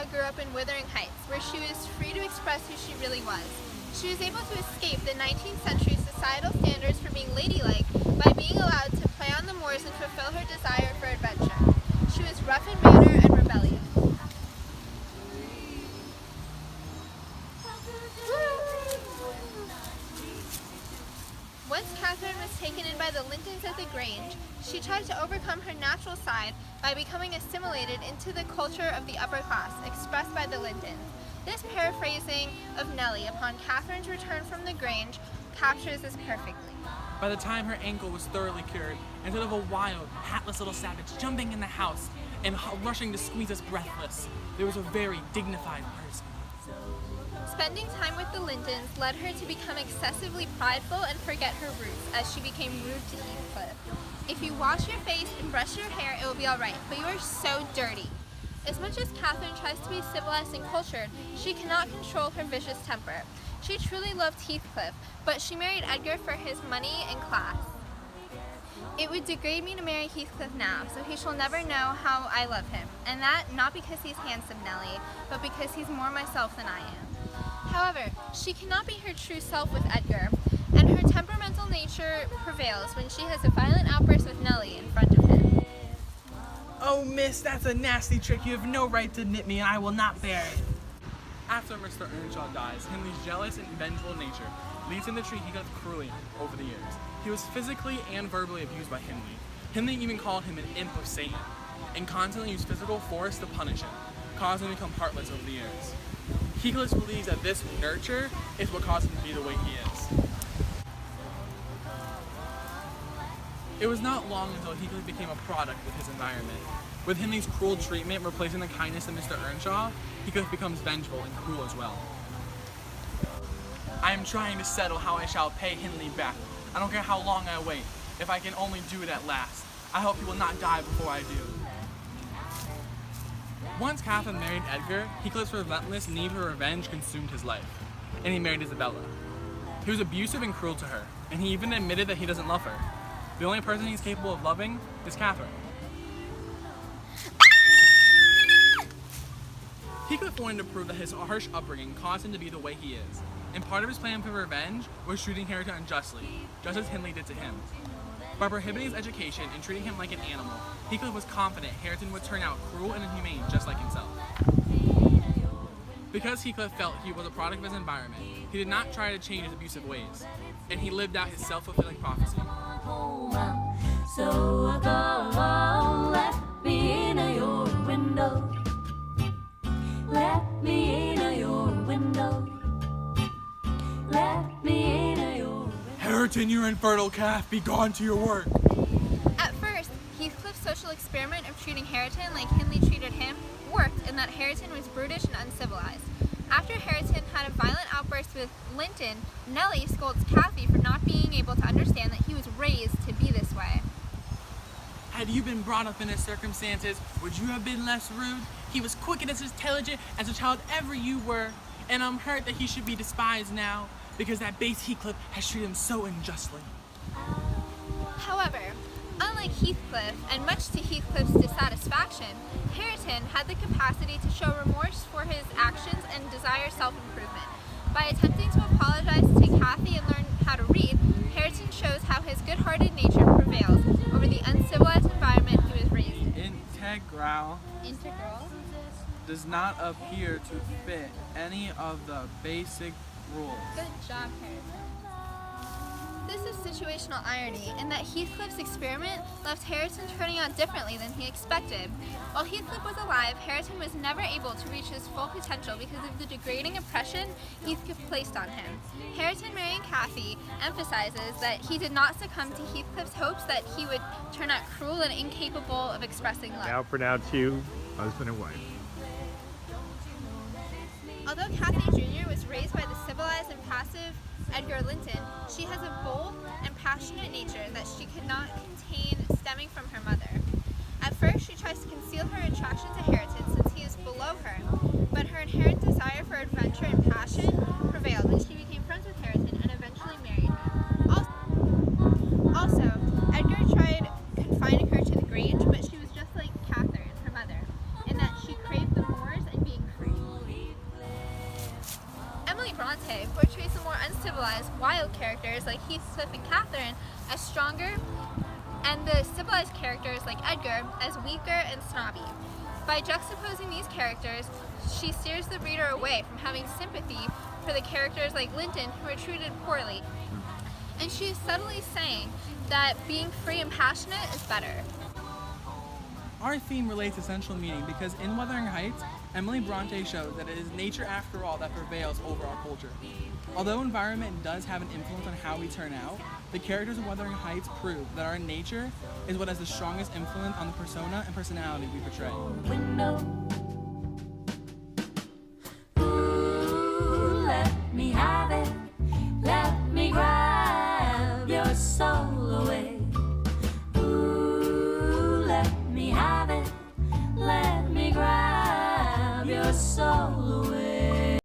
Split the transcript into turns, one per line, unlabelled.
Earnshaw grew up in Wuthering Heights, where she was free to express who she really was. She was able to escape the 19th century societal standards for being ladylike by being allowed to play on the moors and fulfill her desire for adventure. She was rough in manner and rebellious. Once Catherine was taken in by the Lintons at the Grange, she tried to overcome her natural side by becoming assimilated into the culture of the upper class, expressed by the Lintons. This paraphrasing of Nellie upon Catherine's return from the Grange captures this perfectly.
By the time her ankle was thoroughly cured, instead of a wild, hatless little savage jumping in the house and rushing to squeeze us breathless, there was a very dignified person.
Spending time with the Lintons led her to become excessively prideful and forget her roots, as she became rude to Heathcliff. If you wash your face and brush your hair, it will be alright, but you are so dirty. As much as Catherine tries to be civilized and cultured, she cannot control her vicious temper. She truly loved Heathcliff, but she married Edgar for his money and class. It would degrade me to marry Heathcliff now, so he shall never know how I love him, and that not because he's handsome, Nellie, but because he's more myself than I am. However, she cannot be her true self with Edgar, and her temperamental nature prevails when she has a violent outburst with Nellie in front of him.
Oh, miss, that's a nasty trick. You have no right to nip me, and I will not bear it. After Mr. Earnshaw dies, Hindley's jealous and vengeful nature leads him to treat Heathcliff cruelly over the years. He was physically and verbally abused by Hindley. Hindley even called him an imp of Satan, and constantly used physical force to punish him, causing him to become heartless over the years. Heathcliff believes that this nurture is what caused him to be the way he is. It was not long until Heathcliff became a product of his environment. With Hindley's cruel treatment replacing the kindness of Mr. Earnshaw, Heathcliff becomes vengeful and cruel as well. I am trying to settle how I shall pay Hindley back. I don't care how long I wait, if I can only do it at last. I hope he will not die before I do. Once Catherine married Edgar, Heathcliff's relentless need for revenge consumed his life, and he married Isabella. He was abusive and cruel to her, and he even admitted that he doesn't love her. The only person he's capable of loving is Catherine. Heathcliff wanted to prove that his harsh upbringing caused him to be the way he is, and part of his plan for revenge was treating Hareton unjustly, just as Hindley did to him. By prohibiting his education and treating him like an animal, Heathcliff was confident Hareton would turn out cruel and inhumane just like himself. Because Heathcliff felt he was a product of his environment, he did not try to change his abusive ways, and he lived out his self-fulfilling prophecy.
So I go, let me in your window. Let me in your window. Let me in your window.
Hareton, you infertile calf, be gone to your work.
At first, Heathcliff's social experiment of treating Hareton like Hindley treated him worked in that Hareton was brutish and uncivilized. After Hareton had a violent outburst with Linton, Nellie scolds Cathy for not being able to understand that he was raised to be this way.
Had you been brought up in his circumstances, would you have been less rude? He was quick and as intelligent as a child ever you were, and I'm hurt that he should be despised now, because that base Heathcliff has treated him so unjustly.
However, unlike Heathcliff, and much to Heathcliff's dissatisfaction, Hareton had the capacity to show remorse for his actions and desire self-improvement. By attempting to apologize to Cathy and learn how to read, Hareton shows how his good-hearted nature prevails over the uncivilized environment he was raised in.
Integral does not appear to fit any of the basic rules.
Good job, Hareton. This is situational irony in that Heathcliff's experiment left Hareton turning out differently than he expected. While Heathcliff was alive, Hareton was never able to reach his full potential because of the degrading oppression Heathcliff placed on him. Hareton marrying Cathy emphasizes that he did not succumb to Heathcliff's hopes that he would turn out cruel and incapable of expressing love.
Now pronounce you husband and wife.
Although Cathy Jr. was raised by the civilized and passive Edgar Linton, she has a bold and passionate nature that she could not contain stemming from her mother. At first, she tries to conceal her attraction to Hareton since he is below her, but her inherent desire for adventure and passion prevailed when she became friends with Hareton and eventually married him. Also, Edgar tried confining her to the Grange, but she was just like Catherine, her mother, in that she craved the moors and being Bronte portrays the more uncivilized, wild characters like Heathcliff and Catherine as stronger, and the civilized characters like Edgar as weaker and snobby. By juxtaposing these characters, she steers the reader away from having sympathy for the characters like Linton who are treated poorly. And she is subtly saying that being free and passionate is better.
Our theme relates essential meaning because in Wuthering Heights, Emily Bronte shows that it is nature after all that prevails over our culture. Although environment does have an influence on how we turn out, the characters of Wuthering Heights prove that our nature is what has the strongest influence on the persona and personality we portray.
Window. Ooh, let me have it. Let me grab your soul away.